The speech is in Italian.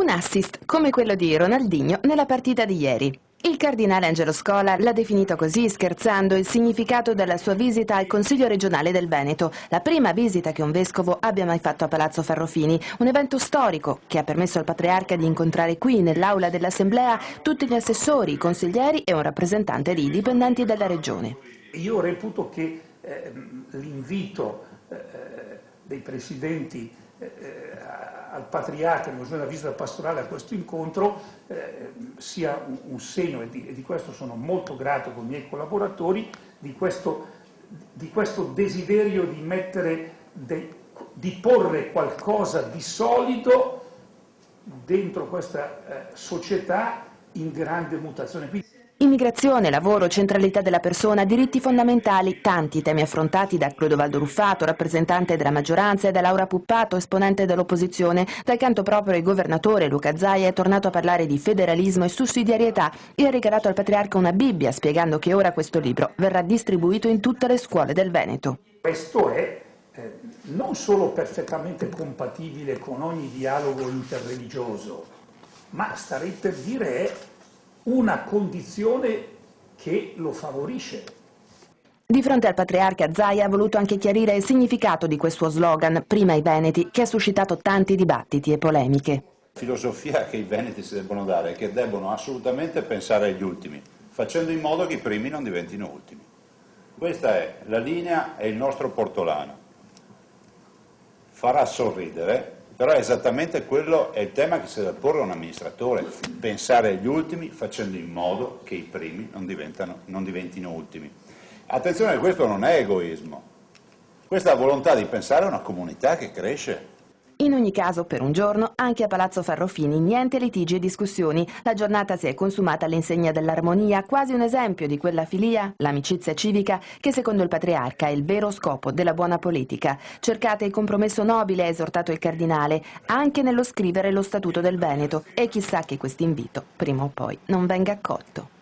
Un assist come quello di Ronaldinho nella partita di ieri. Il cardinale Angelo Scola l'ha definito così, scherzando, il significato della sua visita al Consiglio regionale del Veneto, la prima visita che un vescovo abbia mai fatto a Palazzo Farrofini, un evento storico che ha permesso al patriarca di incontrare qui, nell'aula dell'Assemblea, tutti gli assessori, i consiglieri e un rappresentante dei dipendenti della regione. Io reputo che l'invito dei presidenti al patriarca in occasione della visita pastorale a questo incontro sia un segno, e di questo sono molto grato con i miei collaboratori, di questo desiderio di porre qualcosa di solido dentro questa società in grande mutazione. Immigrazione, lavoro, centralità della persona, diritti fondamentali, tanti temi affrontati da Clodovaldo Ruffato, rappresentante della maggioranza, e da Laura Puppato, esponente dell'opposizione. Dal canto proprio il governatore Luca Zaia è tornato a parlare di federalismo e sussidiarietà e ha regalato al patriarca una Bibbia, spiegando che ora questo libro verrà distribuito in tutte le scuole del Veneto. Questo è non solo perfettamente compatibile con ogni dialogo interreligioso, ma starei per dire è una condizione che lo favorisce. Di fronte al patriarca, Zaia ha voluto anche chiarire il significato di questo slogan, prima i veneti, che ha suscitato tanti dibattiti e polemiche. La filosofia che i veneti si debbono dare è che debbono assolutamente pensare agli ultimi, facendo in modo che i primi non diventino ultimi. Questa è la linea e il nostro portolano. Farà sorridere, però è esattamente quello è il tema che si deve porre un amministratore, pensare agli ultimi facendo in modo che i primi non diventino ultimi. Attenzione, questo non è egoismo, questa è la volontà di pensare a una comunità che cresce. In ogni caso, per un giorno, anche a Palazzo Farrofini, niente litigi e discussioni. La giornata si è consumata all'insegna dell'armonia, quasi un esempio di quella filia, l'amicizia civica, che secondo il patriarca è il vero scopo della buona politica. Cercate il compromesso nobile, ha esortato il cardinale, anche nello scrivere lo Statuto del Veneto. E chissà che questo invito, prima o poi, non venga accolto.